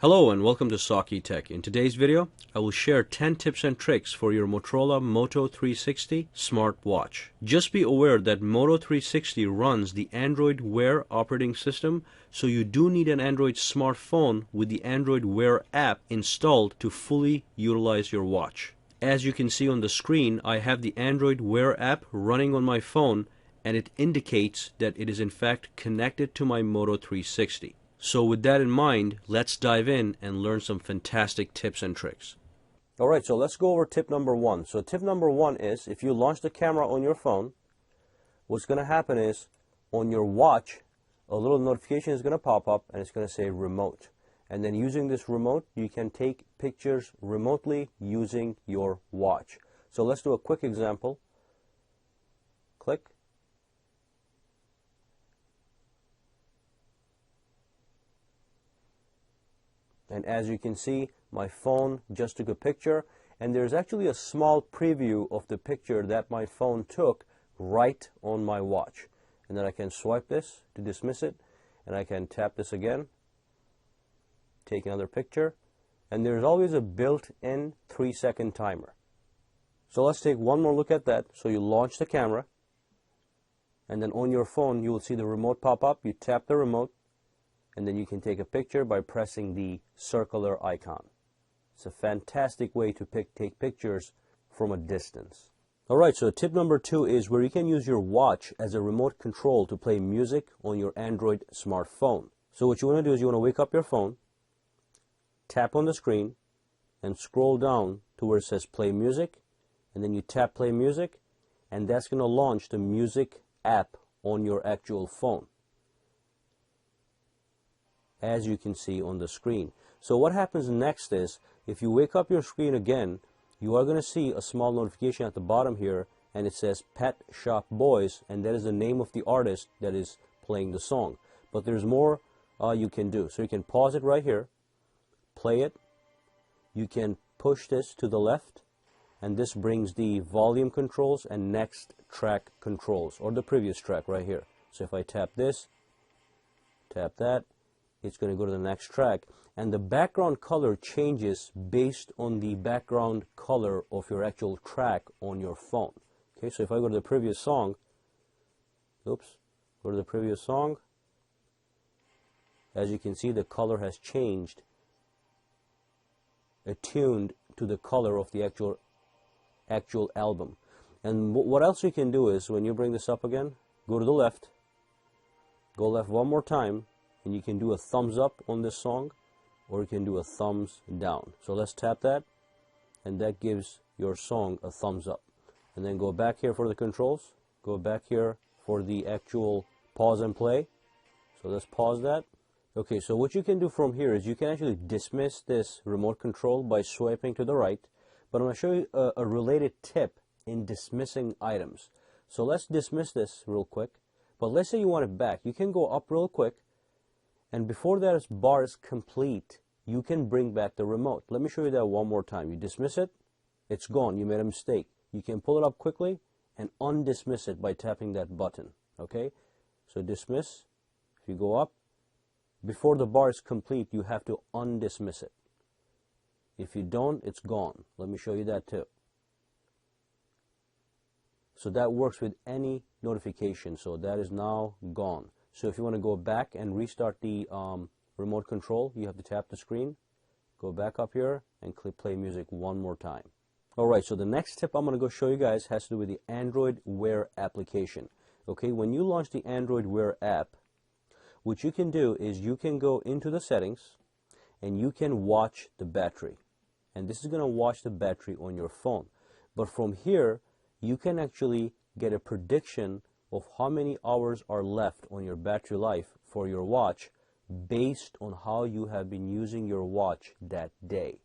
Hello and welcome to Saki Tech. In today's video, I will share 10 tips and tricks for your Motorola Moto 360 smartwatch. Just be aware that Moto 360 runs the Android Wear operating system, so you do need an Android smartphone with the Android Wear app installed to fully utilize your watch. As you can see on the screen, I have the Android Wear app running on my phone, and it indicates that it is in fact connected to my Moto 360. So with that in mind, let's dive in and learn some fantastic tips and tricks. Alright, so let's go over tip number one. So tip number one is, if you launch the camera on your phone, what's going to happen is, on your watch, a little notification is going to pop up and it's going to say remote. And then using this remote, you can take pictures remotely using your watch. So let's do a quick example. Click. And as you can see, my phone just took a picture, and there's actually a small preview of the picture that my phone took right on my watch. And then I can swipe this to dismiss it, and I can tap this again, take another picture, and there's always a built-in 3-second timer. So let's take one more look at that. So you launch the camera, and then on your phone you will see the remote pop up. You tap the remote, and then you can take a picture by pressing the circular icon. It's a fantastic way to take pictures from a distance. Alright, so tip number two is where you can use your watch as a remote control to play music on your Android smartphone. So what you want to do is you want to wake up your phone, tap on the screen, and scroll down to where it says play music, and then you tap play music, and that's going to launch the music app on your actual phone, as you can see on the screen. So what happens next is, if you wake up your screen again, you are going to see a small notification at the bottom here, and it says Pet Shop Boys, and that is the name of the artist that is playing the song. But there's more you can do. So you can pause it right here, play it, you can push this to the left, and this brings the volume controls and next track controls, or the previous track right here. So if I tap this, tap that, it's going to go to the next track, and the background color changes based on the background color of your actual track on your phone. Okay, so if I go to the previous song, go to the previous song, as you can see, the color has changed, attuned to the color of the actual album. And what else you can do is, when you bring this up again, go to the left, go left one more time, and you can do a thumbs up on this song, or you can do a thumbs down. So let's tap that, and that gives your song a thumbs up. And then go back here for the controls, go back here for the actual pause and play. So let's pause that. Okay, so what you can do from here is you can actually dismiss this remote control by swiping to the right, but I'm going to show you a related tip in dismissing items. So let's dismiss this real quick, but let's say you want it back. You can go up real quick, and before that bar is complete, you can bring back the remote. Let me show you that one more time. You dismiss it, it's gone. You made a mistake. You can pull it up quickly and undismiss it by tapping that button. Okay? So dismiss. If you go up, before the bar is complete, you have to undismiss it. If you don't, it's gone. Let me show you that too. So that works with any notification. So that is now gone. So if you want to go back and restart the remote control, you have to tap the screen, go back up here, and click play music one more time. Alright, so the next tip I'm going to go show you guys has to do with the Android Wear application. Okay, when you launch the Android Wear app, what you can do is you can go into the settings, and you can watch the battery. And this is going to watch the battery on your phone. But from here, you can actually get a prediction of how many hours are left on your battery life for your watch based on how you have been using your watch that day.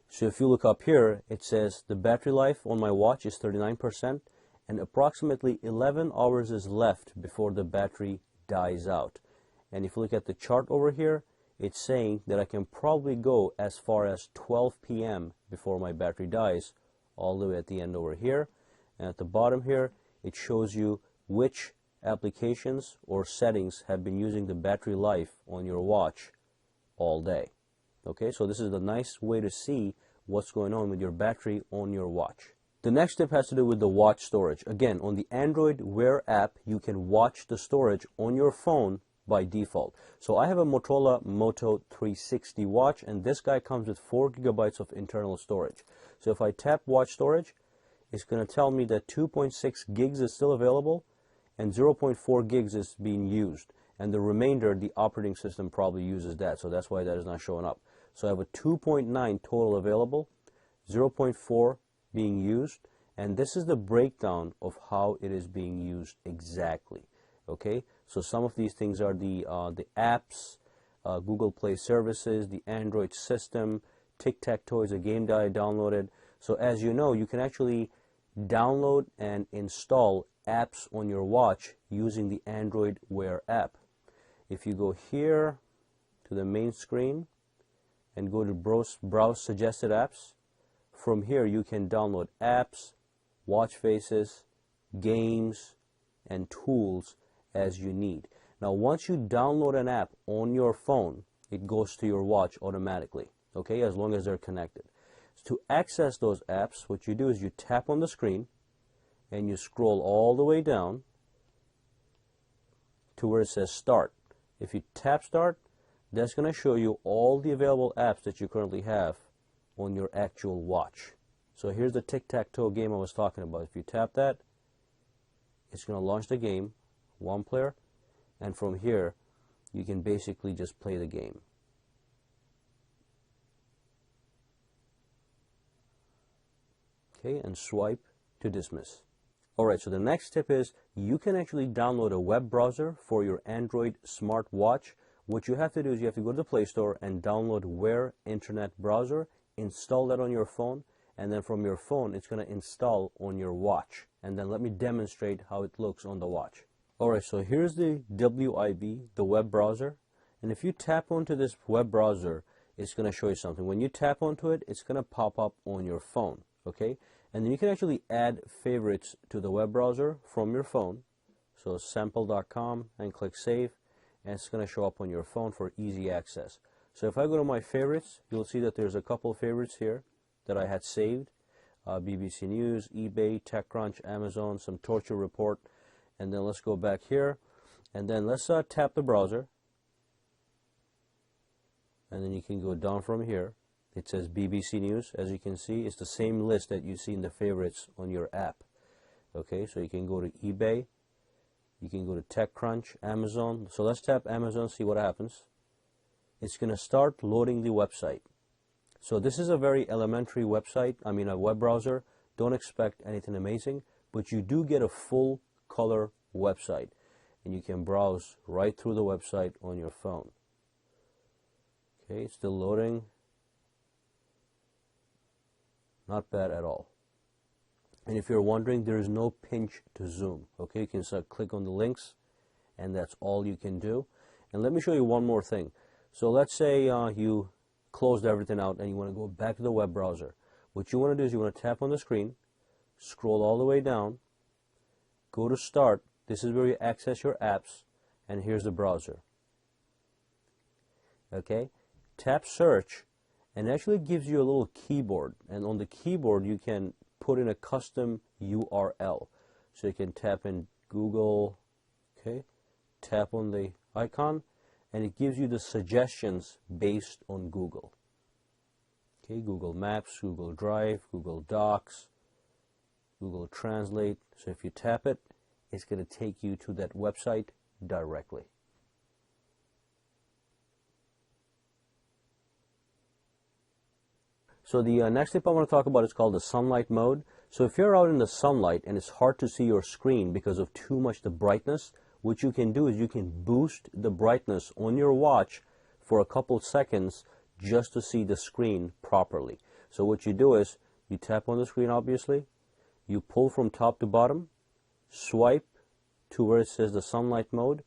So if you look up here, it says the battery life on my watch is 39%, and approximately 11 hours is left before the battery dies out. And if you look at the chart over here, it's saying that I can probably go as far as 12 p.m. before my battery dies, all the way at the end over here. And at the bottom here, it shows you which applications or settings have been using the battery life on your watch all day. Okay, so this is a nice way to see what's going on with your battery on your watch. The next tip has to do with the watch storage. Again, on the Android Wear app, you can watch the storage on your phone by default. So I have a Motorola Moto 360 watch, and this guy comes with 4 gigabytes of internal storage. So if I tap watch storage, it's going to tell me that 2.6 gigs is still available and 0.4 gigs is being used. And the remainder, the operating system probably uses that, so that's why that is not showing up. So I have a 2.9 total available, 0.4 being used, and this is the breakdown of how it is being used exactly. Okay, so some of these things are the apps, Google Play services, the Android system, Tic-Tac-Toe is a game that I downloaded. So as you know, you can actually download and install apps on your watch using the Android Wear app. If you go here to the main screen and go to browse suggested apps, from here you can download apps, watch faces, games, and tools as you need. Now once you download an app on your phone, it goes to your watch automatically, okay, as long as they're connected. To access those apps, what you do is you tap on the screen and you scroll all the way down to where it says Start. If you tap Start, that's going to show you all the available apps that you currently have on your actual watch. So here's the Tic-Tac-Toe game I was talking about. If you tap that, it's going to launch the game, one player, and from here you can basically just play the game. Okay, and swipe to dismiss. Alright, so the next tip is you can actually download a web browser for your Android smartwatch. What you have to do is you have to go to the Play Store and download Wear Internet Browser, install that on your phone, and then from your phone it's going to install on your watch. And then let me demonstrate how it looks on the watch. Alright, so here's the WIB, the web browser, and if you tap onto this web browser, it's going to show you something. When you tap onto it, it's going to pop up on your phone, okay? And then you can actually add favorites to the web browser from your phone. So sample.com and click Save, and it's going to show up on your phone for easy access. So if I go to my favorites, you'll see that there's a couple favorites here that I had saved. BBC News, eBay, TechCrunch, Amazon, some torture report. And then let's go back here, and then let's tap the browser. And then you can go down from here. It says BBC News. As you can see, it's the same list that you see in the favorites on your app. Okay, so you can go to eBay, you can go to TechCrunch, Amazon. So let's tap Amazon, see what happens. It's going to start loading the website. So this is a very elementary website, a web browser. Don't expect anything amazing, but you do get a full color website, and you can browse right through the website on your phone. Okay, it's still loading. Not bad at all. And if you're wondering, there is no pinch to zoom. Okay, you can click on the links, and that's all you can do. And let me show you one more thing. So let's say you closed everything out and you want to go back to the web browser. What you want to do is you want to tap on the screen, scroll all the way down, go to Start. This is where you access your apps, and here's the browser. Okay, tap Search, and it actually gives you a little keyboard, and on the keyboard you can put in a custom URL. So you can tap in Google, okay, tap on the icon, and it gives you the suggestions based on Google. Okay, Google Maps, Google Drive, Google Docs, Google Translate. So if you tap it, it's going to take you to that website directly. So the next tip I want to talk about is called the sunlight mode. So if you're out in the sunlight and it's hard to see your screen because of too much the brightness, what you can do is you can boost the brightness on your watch for a couple seconds just to see the screen properly. So what you do is you tap on the screen, obviously, you pull from top to bottom, swipe to where it says the sunlight mode,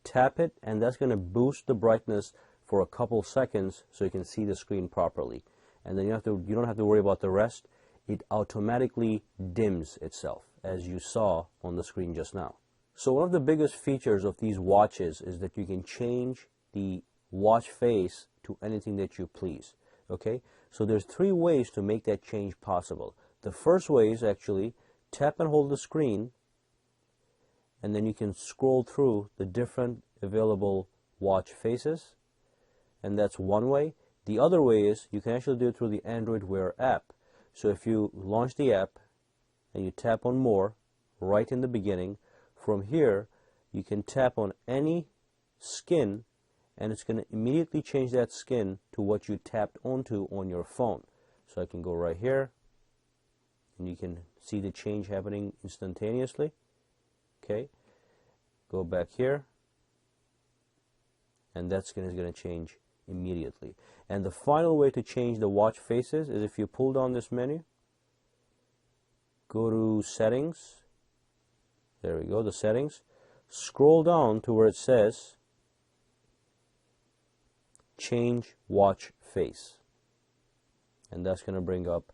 tap it, and that's going to boost the brightness for a couple seconds so you can see the screen properly. And then you don't have to worry about the rest. It automatically dims itself, as you saw on the screen just now. So one of the biggest features of these watches is that you can change the watch face to anything that you please. Okay, so there's 3 ways to make that change possible. The first way is actually tap and hold the screen, and then you can scroll through the different available watch faces, and that's one way. The other way is you can actually do it through the Android Wear app. So if you launch the app and you tap on More right in the beginning, from here you can tap on any skin and it's going to immediately change that skin to what you tapped onto on your phone. So I can go right here and you can see the change happening instantaneously. Okay, go back here and that skin is going to change immediately. And the final way to change the watch faces is if you pull down this menu, go to Settings, there we go, the Settings, scroll down to where it says Change Watch Face, and that's going to bring up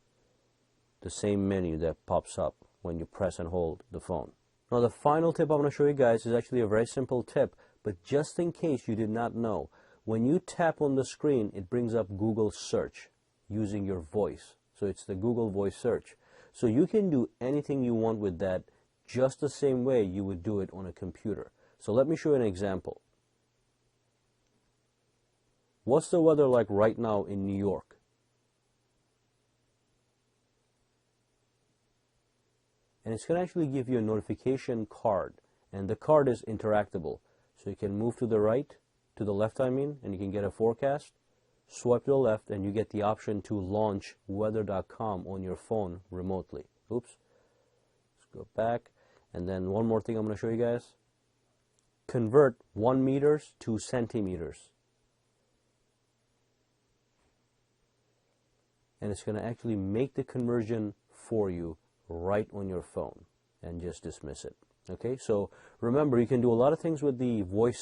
the same menu that pops up when you press and hold the phone. Now the final tip I'm going to show you guys is actually a very simple tip, but just in case you did not know, when you tap on the screen, it brings up Google search using your voice. So it's the Google voice search. So you can do anything you want with that just the same way you would do it on a computer. So let me show you an example. What's the weather like right now in New York? And it's going to actually give you a notification card, and the card is interactable. So you can move to the right, to the left I mean, and you can get a forecast. Swipe to the left and you get the option to launch weather.com on your phone remotely. Oops. Let's go back. And then one more thing I'm going to show you guys. Convert 1 meters to centimeters. And it's going to actually make the conversion for you right on your phone and just dismiss it. Okay, so remember, you can do a lot of things with the voice